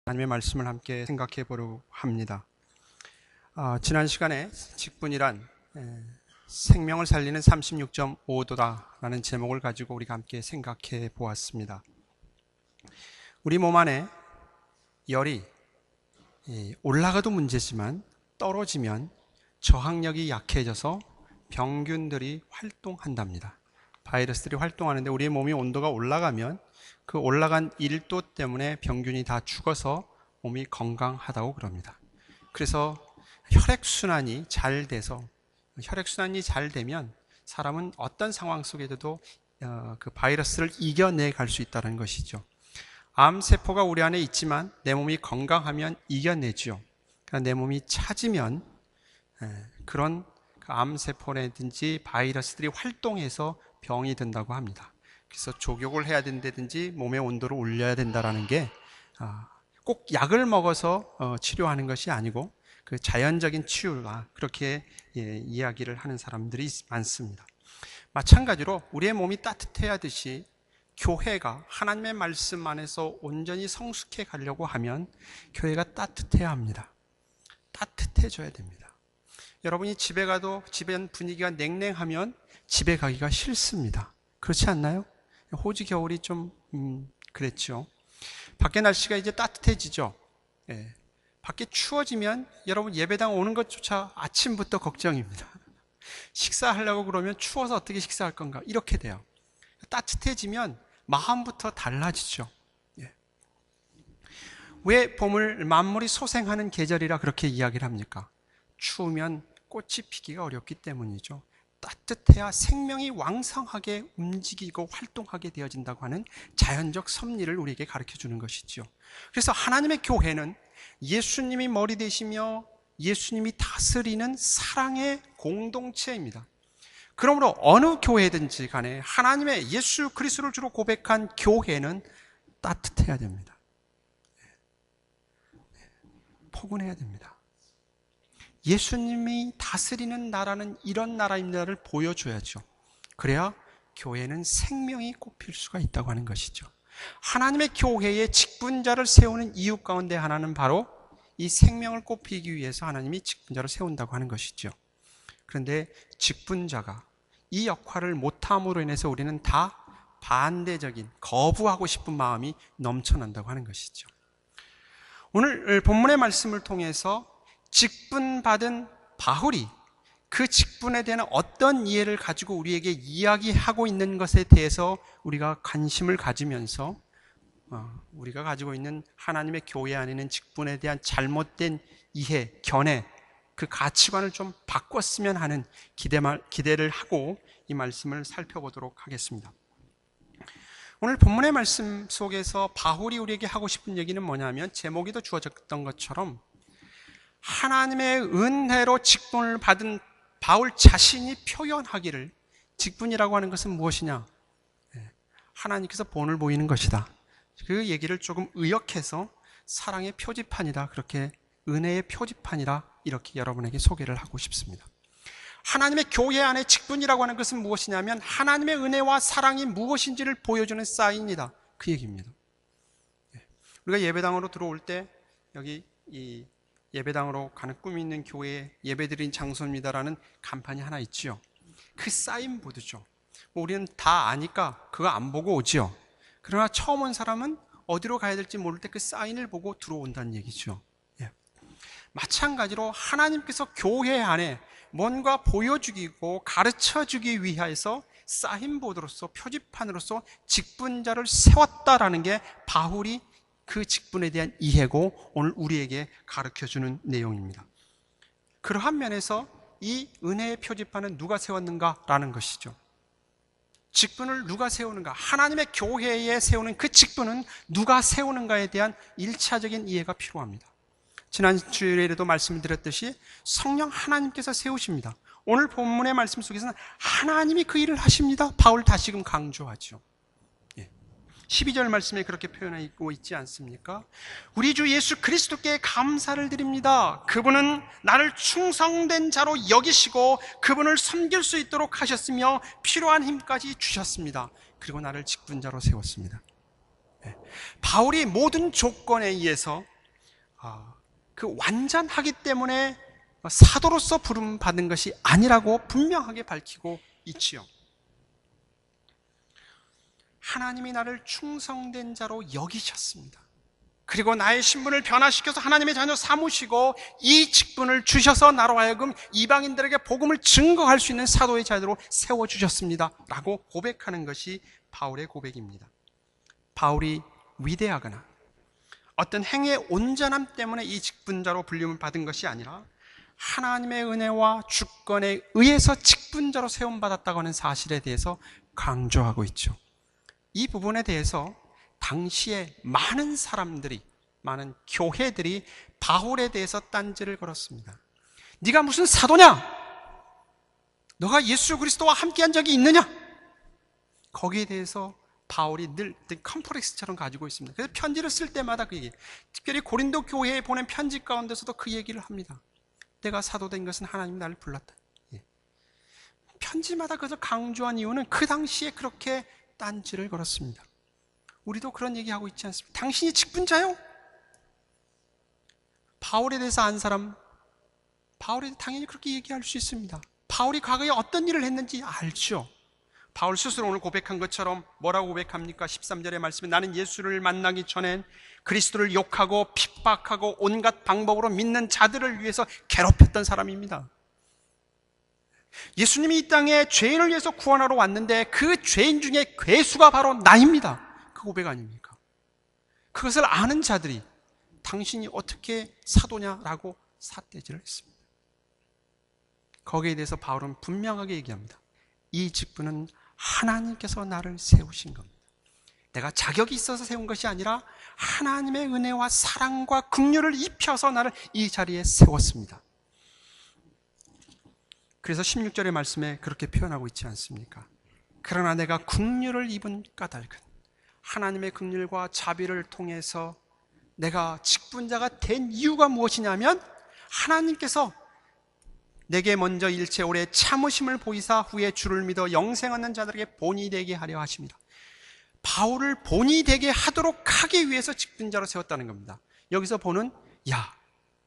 하나님의 말씀을 함께 생각해 보려고 합니다. 지난 시간에 직분이란 생명을 살리는 36.5도다라는 제목을 가지고 우리가 함께 생각해 보았습니다. 우리 몸 안에 열이 올라가도 문제지만 떨어지면 저항력이 약해져서 병균들이 활동한답니다. 바이러스들이 활동하는데 우리의 몸의 온도가 올라가면 그 올라간 1도 때문에 병균이 다 죽어서 몸이 건강하다고 그럽니다. 그래서 혈액순환이 잘 돼서 혈액순환이 잘 되면 사람은 어떤 상황 속에서도 그 바이러스를 이겨내 갈 수 있다는 것이죠. 암세포가 우리 안에 있지만 내 몸이 건강하면 이겨내죠. 그러니까 내 몸이 차지면 그런 암세포라든지 바이러스들이 활동해서 병이 든다고 합니다. 그래서 족욕을 해야 된다든지 몸의 온도를 올려야 된다는 게 꼭 약을 먹어서 치료하는 것이 아니고 그 자연적인 치유가 그렇게 이야기를 하는 사람들이 많습니다. 마찬가지로 우리의 몸이 따뜻해야 하듯이 교회가 하나님의 말씀 안에서 온전히 성숙해 가려고 하면 교회가 따뜻해야 합니다. 따뜻해져야 됩니다. 여러분이 집에 가도 집에 분위기가 냉랭하면 집에 가기가 싫습니다. 그렇지 않나요? 호주 겨울이 좀 그랬죠. 밖에 날씨가 이제 따뜻해지죠. 밖에 추워지면 여러분 예배당 오는 것조차 아침부터 걱정입니다. 식사하려고 그러면 추워서 어떻게 식사할 건가 이렇게 돼요. 따뜻해지면 마음부터 달라지죠. 왜 봄을 만물이 소생하는 계절이라 그렇게 이야기를 합니까? 추우면 꽃이 피기가 어렵기 때문이죠. 따뜻해야 생명이 왕성하게 움직이고 활동하게 되어진다고 하는 자연적 섭리를 우리에게 가르쳐주는 것이죠. 그래서 하나님의 교회는 예수님이 머리 되시며 예수님이 다스리는 사랑의 공동체입니다. 그러므로 어느 교회든지 간에 하나님의 예수 그리스도를 주로 고백한 교회는 따뜻해야 됩니다. 포근해야 됩니다. 예수님이 다스리는 나라는 이런 나라입니다를 보여줘야죠. 그래야 교회는 생명이 꼽힐 수가 있다고 하는 것이죠. 하나님의 교회에 직분자를 세우는 이유 가운데 하나는 바로 이 생명을 꼽히기 위해서 하나님이 직분자를 세운다고 하는 것이죠. 그런데 직분자가 이 역할을 못함으로 인해서 우리는 다 반대적인 거부하고 싶은 마음이 넘쳐난다고 하는 것이죠. 오늘 본문의 말씀을 통해서 직분받은 바울이 그 직분에 대한 어떤 이해를 가지고 우리에게 이야기하고 있는 것에 대해서 우리가 관심을 가지면서 우리가 가지고 있는 하나님의 교회 안에 있는 직분에 대한 잘못된 이해, 견해, 그 가치관을 좀 바꿨으면 하는 기대를 하고 이 말씀을 살펴보도록 하겠습니다. 오늘 본문의 말씀 속에서 바울이 우리에게 하고 싶은 얘기는 뭐냐면 제목에도 주어졌던 것처럼 하나님의 은혜로 직분을 받은 바울 자신이 표현하기를 직분이라고 하는 것은 무엇이냐? 하나님께서 본을 보이는 것이다. 그 얘기를 조금 의역해서 사랑의 표지판이다. 그렇게 은혜의 표지판이다. 이렇게 여러분에게 소개를 하고 싶습니다. 하나님의 교회 안에 직분이라고 하는 것은 무엇이냐면 하나님의 은혜와 사랑이 무엇인지를 보여주는 사인이다. 그 얘기입니다. 우리가 예배당으로 들어올 때 여기 이 예배당으로 가는 꿈이 있는 교회에 예배드린 장소입니다라는 간판이 하나 있지요. 그 사인보드죠. 우리는 다 아니까 그거 안 보고 오지요. 그러나 처음 온 사람은 어디로 가야 될지 모를 때 그 사인을 보고 들어온다는 얘기죠. 마찬가지로 하나님께서 교회 안에 뭔가 보여주기고 가르쳐주기 위해서 사인보드로서 표지판으로서 직분자를 세웠다라는 게 바울이 그 직분에 대한 이해고 오늘 우리에게 가르쳐주는 내용입니다. 그러한 면에서 이 은혜의 표지판은 누가 세웠는가라는 것이죠. 직분을 누가 세우는가, 하나님의 교회에 세우는 그 직분은 누가 세우는가에 대한 1차적인 이해가 필요합니다. 지난 주일에도 말씀드렸듯이 성령 하나님께서 세우십니다. 오늘 본문의 말씀 속에서는 하나님이 그 일을 하십니다. 바울 다시금 강조하죠. 12절 말씀에 그렇게 표현하고 있지 않습니까? 우리 주 예수 그리스도께 감사를 드립니다. 그분은 나를 충성된 자로 여기시고 그분을 섬길 수 있도록 하셨으며 필요한 힘까지 주셨습니다. 그리고 나를 직분자로 세웠습니다. 바울이 모든 조건에 의해서 그 완전하기 때문에 사도로서 부름 받은 것이 아니라고 분명하게 밝히고 있지요. 하나님이 나를 충성된 자로 여기셨습니다. 그리고 나의 신분을 변화시켜서 하나님의 자녀 삼으시고 이 직분을 주셔서 나로 하여금 이방인들에게 복음을 증거할 수 있는 사도의 자리로 세워주셨습니다 라고 고백하는 것이 바울의 고백입니다. 바울이 위대하거나 어떤 행위의 온전함 때문에 이 직분자로 불림을 받은 것이 아니라 하나님의 은혜와 주권에 의해서 직분자로 세움받았다고 하는 사실에 대해서 강조하고 있죠. 이 부분에 대해서 당시에 많은 사람들이, 많은 교회들이 바울에 대해서 딴지를 걸었습니다. 네가 무슨 사도냐? 너가 예수 그리스도와 함께한 적이 있느냐? 거기에 대해서 바울이 늘 컴플렉스처럼 가지고 있습니다. 그래서 편지를 쓸 때마다 그 얘기, 특별히 고린도 교회에 보낸 편지 가운데서도 그 얘기를 합니다. 내가 사도된 것은 하나님이 나를 불렀다. 편지마다 그것을 강조한 이유는 그 당시에 그렇게 딴지를 걸었습니다. 우리도 그런 얘기하고 있지 않습니까? 당신이 직분자요? 바울에 대해서 안 사람, 바울에 대해서 당연히 그렇게 얘기할 수 있습니다. 바울이 과거에 어떤 일을 했는지 알죠. 바울 스스로 오늘 고백한 것처럼 뭐라고 고백합니까? 13절의 말씀에 나는 예수를 만나기 전엔 그리스도를 욕하고 핍박하고 온갖 방법으로 믿는 자들을 위해서 괴롭혔던 사람입니다. 예수님이 이 땅에 죄인을 위해서 구원하러 왔는데 그 죄인 중에 괴수가 바로 나입니다. 그 고백 아닙니까? 그것을 아는 자들이 당신이 어떻게 사도냐라고 삿대질을 했습니다. 거기에 대해서 바울은 분명하게 얘기합니다. 이 직분은 하나님께서 나를 세우신 겁니다. 내가 자격이 있어서 세운 것이 아니라 하나님의 은혜와 사랑과 긍휼을 입혀서 나를 이 자리에 세웠습니다. 그래서 16절의 말씀에 그렇게 표현하고 있지 않습니까? 그러나 내가 긍휼을 입은 까닭은 하나님의 긍휼과 자비를 통해서 내가 직분자가 된 이유가 무엇이냐면 하나님께서 내게 먼저 일체 오래 참으심을 보이사 후에 주를 믿어 영생 얻는 자들에게 본이 되게 하려 하십니다. 바울을 본이 되게 하도록 하기 위해서 직분자로 세웠다는 겁니다. 여기서 본은 야,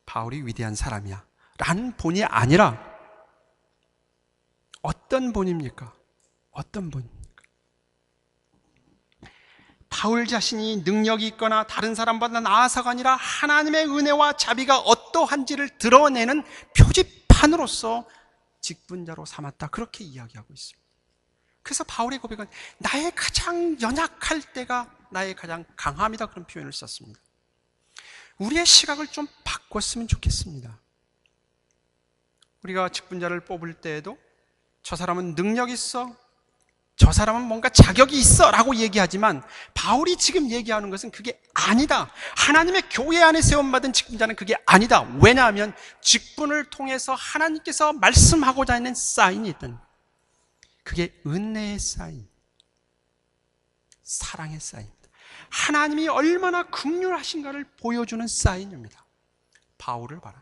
바울이 위대한 사람이야 라는 본이 아니라 어떤 본입니까? 어떤 본입니까? 바울 자신이 능력이 있거나 다른 사람보다 나아서가 아니라 하나님의 은혜와 자비가 어떠한지를 드러내는 표지판으로서 직분자로 삼았다. 그렇게 이야기하고 있습니다. 그래서 바울의 고백은 나의 가장 연약할 때가 나의 가장 강함이다. 그런 표현을 썼습니다. 우리의 시각을 좀 바꿨으면 좋겠습니다. 우리가 직분자를 뽑을 때에도 저 사람은 능력이 있어, 저 사람은 뭔가 자격이 있어 라고 얘기하지만 바울이 지금 얘기하는 것은 그게 아니다. 하나님의 교회 안에 세움받은 직분자는 그게 아니다. 왜냐하면 직분을 통해서 하나님께서 말씀하고자 하는 사인이 있던, 그게 은혜의 사인, 사랑의 사인입니다. 하나님이 얼마나 긍휼하신가를 보여주는 사인입니다. 바울을 봐라.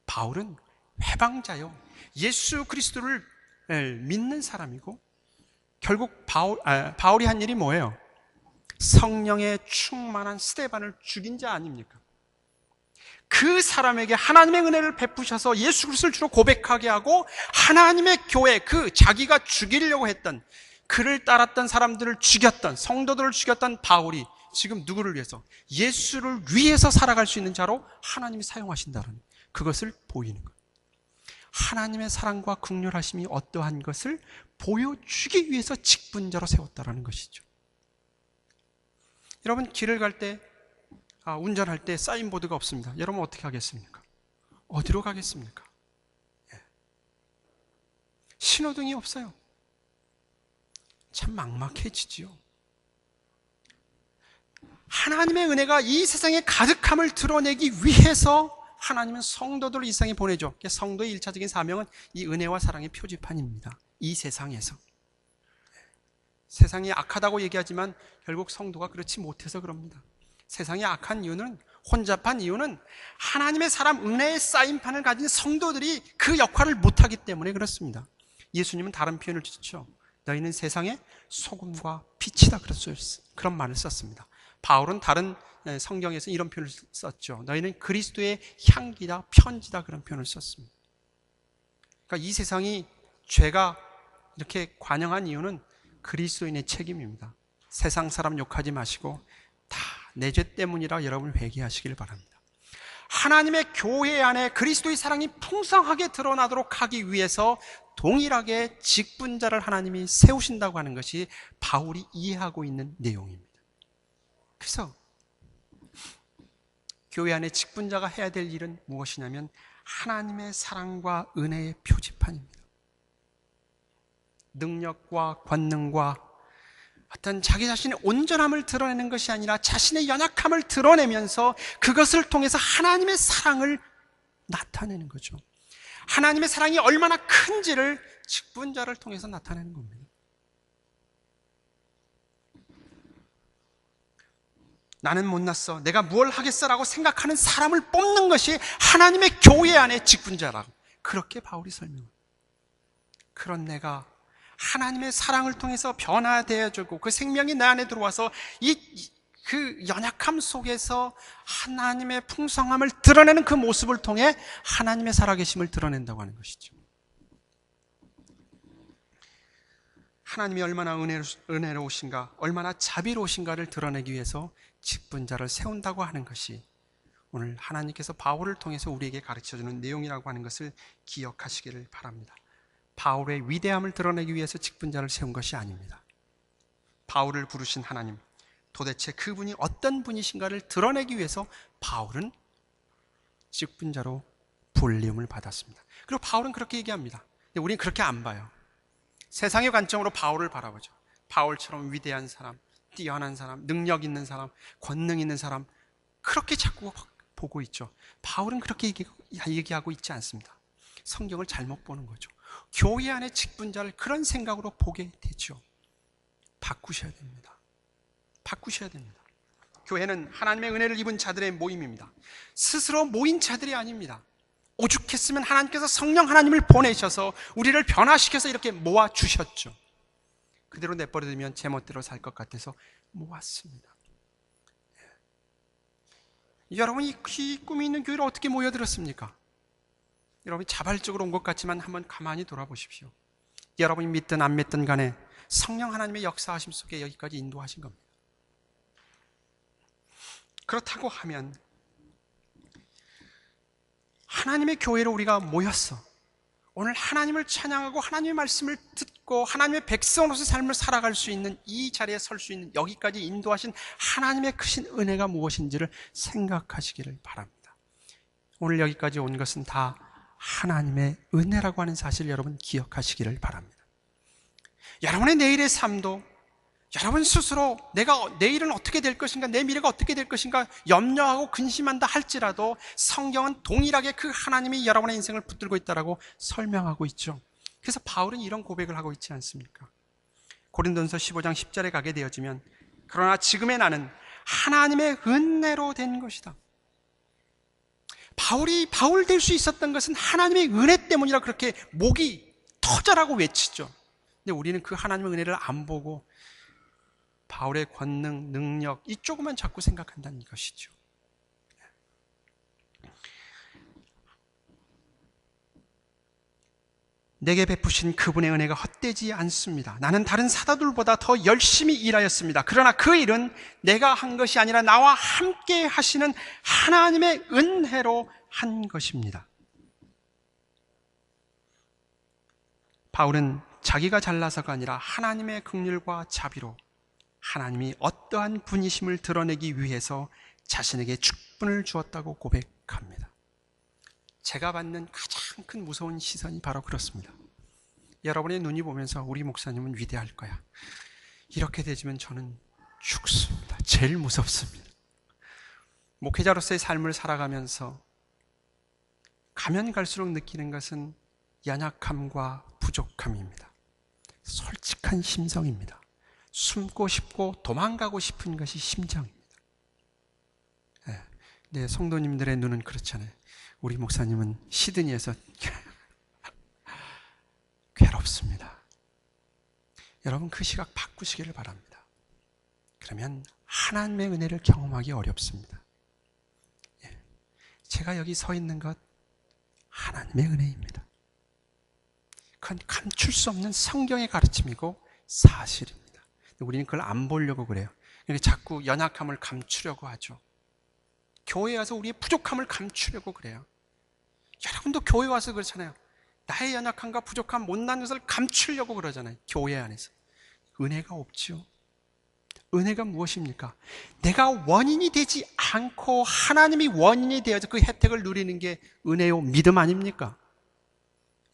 바울은 회방자요, 예수 그리스도를 믿는 사람이고 결국 바울이 한 일이 뭐예요? 성령에 충만한 스데반을 죽인 자 아닙니까? 그 사람에게 하나님의 은혜를 베푸셔서 예수 그리스도를 주로 고백하게 하고 하나님의 교회, 그 자기가 죽이려고 했던, 그를 따랐던 사람들을 죽였던, 성도들을 죽였던 바울이 지금 누구를 위해서? 예수를 위해서 살아갈 수 있는 자로 하나님이 사용하신다는, 그것을 보이는 거예요. 하나님의 사랑과 긍휼하심이 어떠한 것을 보여주기 위해서 직분자로 세웠다라는 것이죠. 여러분, 길을 갈 때, 운전할 때 사인보드가 없습니다. 여러분 어떻게 하겠습니까? 어디로 가겠습니까? 신호등이 없어요. 참 막막해지지요. 하나님의 은혜가 이 세상에 가득함을 드러내기 위해서 하나님은 성도들을 이 세상에 보내죠. 성도의 1차적인 사명은 이 은혜와 사랑의 표지판입니다. 이 세상에서. 세상이 악하다고 얘기하지만 결국 성도가 그렇지 못해서 그럽니다. 세상이 악한 이유는, 혼잡한 이유는 하나님의 사람 은혜의 사인판을 가진 성도들이 그 역할을 못하기 때문에 그렇습니다. 예수님은 다른 표현을 쓰죠. 너희는 세상의 소금과 빛이다. 그런 말을 썼습니다. 바울은 다른 성경에서 이런 표현을 썼죠. 너희는 그리스도의 향기다, 편지다, 그런 표현을 썼습니다. 그러니까 이 세상이 죄가 이렇게 관영한 이유는 그리스도인의 책임입니다. 세상 사람 욕하지 마시고 다 내 죄 때문이라 여러분 회개하시길 바랍니다. 하나님의 교회 안에 그리스도의 사랑이 풍성하게 드러나도록 하기 위해서 동일하게 직분자를 하나님이 세우신다고 하는 것이 바울이 이해하고 있는 내용입니다. 그래서 교회 안에 직분자가 해야 될 일은 무엇이냐면 하나님의 사랑과 은혜의 표지판입니다. 능력과 권능과 어떤 자기 자신의 온전함을 드러내는 것이 아니라 자신의 연약함을 드러내면서 그것을 통해서 하나님의 사랑을 나타내는 거죠. 하나님의 사랑이 얼마나 큰지를 직분자를 통해서 나타내는 겁니다. 나는 못났어, 내가 뭘 하겠어라고 생각하는 사람을 뽑는 것이 하나님의 교회 안의 직분자라고, 그렇게 바울이 설명합니다. 그런 내가 하나님의 사랑을 통해서 변화되어지고 그 생명이 내 안에 들어와서 그 연약함 속에서 하나님의 풍성함을 드러내는 그 모습을 통해 하나님의 살아계심을 드러낸다고 하는 것이죠. 하나님이 얼마나 은혜로우신가, 얼마나 자비로우신가를 드러내기 위해서 직분자를 세운다고 하는 것이 오늘 하나님께서 바울을 통해서 우리에게 가르쳐주는 내용이라고 하는 것을 기억하시기를 바랍니다. 바울의 위대함을 드러내기 위해서 직분자를 세운 것이 아닙니다. 바울을 부르신 하나님, 도대체 그분이 어떤 분이신가를 드러내기 위해서 바울은 직분자로 불림을 받았습니다. 그리고 바울은 그렇게 얘기합니다. 근데 우리는 그렇게 안 봐요. 세상의 관점으로 바울을 바라보죠. 바울처럼 위대한 사람, 뛰어난 사람, 능력 있는 사람, 권능 있는 사람, 그렇게 자꾸 보고 있죠. 바울은 그렇게 얘기하고 있지 않습니다. 성경을 잘못 보는 거죠. 교회 안의 직분자를 그런 생각으로 보게 되죠. 바꾸셔야 됩니다. 바꾸셔야 됩니다. 교회는 하나님의 은혜를 입은 자들의 모임입니다. 스스로 모인 자들이 아닙니다. 오죽했으면 하나님께서 성령 하나님을 보내셔서 우리를 변화시켜서 이렇게 모아주셨죠. 그대로 내버려두면 제멋대로 살 것 같아서 모았습니다. 여러분이 이 꿈이 있는 교회를 어떻게 모여들었습니까? 여러분이 자발적으로 온 것 같지만 한번 가만히 돌아보십시오. 여러분이 믿든 안 믿든 간에 성령 하나님의 역사하심 속에 여기까지 인도하신 겁니다. 그렇다고 하면 하나님의 교회로 우리가 모였어. 오늘 하나님을 찬양하고 하나님의 말씀을 듣고 하나님의 백성으로서 삶을 살아갈 수 있는 이 자리에 설 수 있는 여기까지 인도하신 하나님의 크신 은혜가 무엇인지를 생각하시기를 바랍니다. 오늘 여기까지 온 것은 다 하나님의 은혜라고 하는 사실을 여러분 기억하시기를 바랍니다. 여러분의 내일의 삶도 여러분 스스로 내가 내일은 어떻게 될 것인가, 내 미래가 어떻게 될 것인가 염려하고 근심한다 할지라도 성경은 동일하게 그 하나님이 여러분의 인생을 붙들고 있다라고 설명하고 있죠. 그래서 바울은 이런 고백을 하고 있지 않습니까? 고린도전서 15장 10절에 가게 되어지면 그러나 지금의 나는 하나님의 은혜로 된 것이다. 바울이 바울 될 수 있었던 것은 하나님의 은혜 때문이라 그렇게 목이 터져라고 외치죠. 근데 우리는 그 하나님의 은혜를 안 보고 바울의 권능, 능력 이쪽만 자꾸 생각한다는 것이죠. 내게 베푸신 그분의 은혜가 헛되지 않습니다. 나는 다른 사도들보다 더 열심히 일하였습니다. 그러나 그 일은 내가 한 것이 아니라 나와 함께 하시는 하나님의 은혜로 한 것입니다. 바울은 자기가 잘나서가 아니라 하나님의 긍휼과 자비로 하나님이 어떠한 분이심을 드러내기 위해서 자신에게 직분을 주었다고 고백합니다. 제가 받는 가장 큰 무서운 시선이 바로 그렇습니다. 여러분의 눈이 보면서 우리 목사님은 위대할 거야, 이렇게 되지면 저는 죽습니다. 제일 무섭습니다. 목회자로서의 삶을 살아가면서 가면 갈수록 느끼는 것은 연약함과 부족함입니다. 솔직한 심성입니다. 숨고 싶고 도망가고 싶은 것이 심정입니다. 네, 성도님들의 눈은 그렇잖아요. 우리 목사님은 시드니에서 괴롭습니다. 여러분 그 시각 바꾸시기를 바랍니다. 그러면 하나님의 은혜를 경험하기 어렵습니다. 제가 여기 서 있는 것 하나님의 은혜입니다. 그건 감출 수 없는 성경의 가르침이고 사실입니다. 우리는 그걸 안 보려고 그래요. 자꾸 연약함을 감추려고 하죠. 교회에 와서 우리의 부족함을 감추려고 그래요. 여러분도 교회 와서 그렇잖아요. 나의 연약함과 부족함, 못난 것을 감추려고 그러잖아요. 교회 안에서. 은혜가 없지요. 은혜가 무엇입니까? 내가 원인이 되지 않고 하나님이 원인이 되어서 그 혜택을 누리는 게 은혜요 믿음 아닙니까?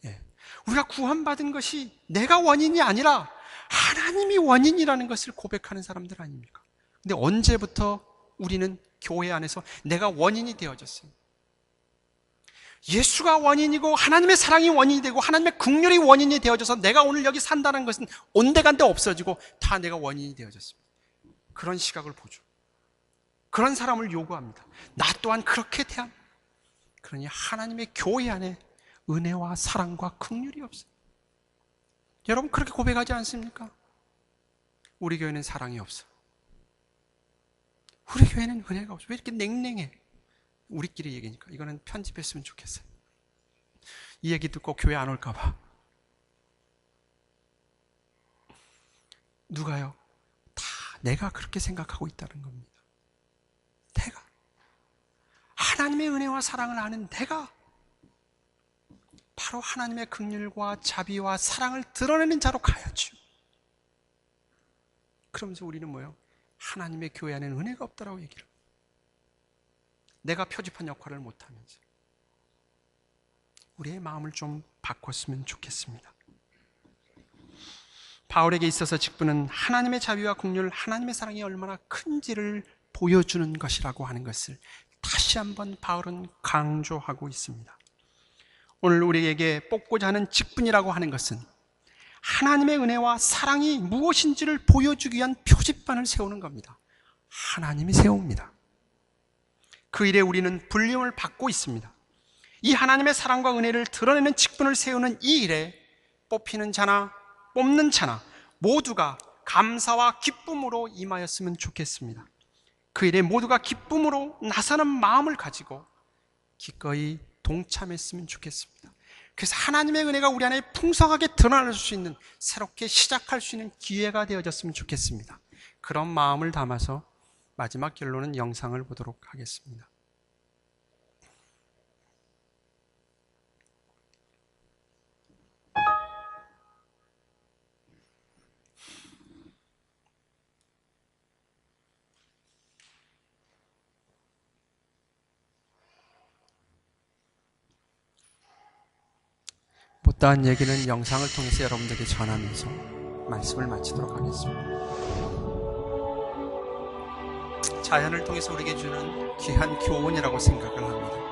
예. 우리가 구원받은 것이 내가 원인이 아니라 하나님이 원인이라는 것을 고백하는 사람들 아닙니까? 근데 언제부터 우리는 교회 안에서 내가 원인이 되어졌어요? 예수가 원인이고 하나님의 사랑이 원인이 되고 하나님의 긍휼이 원인이 되어져서 내가 오늘 여기 산다는 것은 온데간데 없어지고 다 내가 원인이 되어졌습니다. 그런 시각을 보죠. 그런 사람을 요구합니다. 나 또한 그렇게 대한. 그러니 하나님의 교회 안에 은혜와 사랑과 긍휼이 없어요. 여러분 그렇게 고백하지 않습니까? 우리 교회는 사랑이 없어. 우리 교회는 은혜가 없어. 왜 이렇게 냉랭해? 우리끼리 얘기니까. 이거는 편집했으면 좋겠어요. 이 얘기 듣고 교회 안 올까 봐. 누가요? 다 내가 그렇게 생각하고 있다는 겁니다. 내가. 하나님의 은혜와 사랑을 아는 내가 바로 하나님의 긍휼과 자비와 사랑을 드러내는 자로 가야죠. 그러면서 우리는 뭐예요? 하나님의 교회 안에는 은혜가 없다라고 얘기를 합니다. 내가 표집한 역할을 못하면서 우리의 마음을 좀 바꿨으면 좋겠습니다. 바울에게 있어서 직분은 하나님의 자비와 긍휼, 하나님의 사랑이 얼마나 큰지를 보여주는 것이라고 하는 것을 다시 한번 바울은 강조하고 있습니다. 오늘 우리에게 뽑고자 하는 직분이라고 하는 것은 하나님의 은혜와 사랑이 무엇인지를 보여주기 위한 표지판을 세우는 겁니다. 하나님이 세웁니다. 그 일에 우리는 불림을 받고 있습니다. 이 하나님의 사랑과 은혜를 드러내는 직분을 세우는 이 일에 뽑히는 자나 뽑는 자나 모두가 감사와 기쁨으로 임하였으면 좋겠습니다. 그 일에 모두가 기쁨으로 나서는 마음을 가지고 기꺼이 동참했으면 좋겠습니다. 그래서 하나님의 은혜가 우리 안에 풍성하게 드러날 수 있는, 새롭게 시작할 수 있는 기회가 되어졌으면 좋겠습니다. 그런 마음을 담아서 마지막 결론은 영상을 보도록 하겠습니다. 못다한 얘기는 영상을 통해서 여러분들에게 전하면서 말씀을 마치도록 하겠습니다. 자연을 통해서 우리에게 주는 귀한 교훈이라고 생각을 합니다.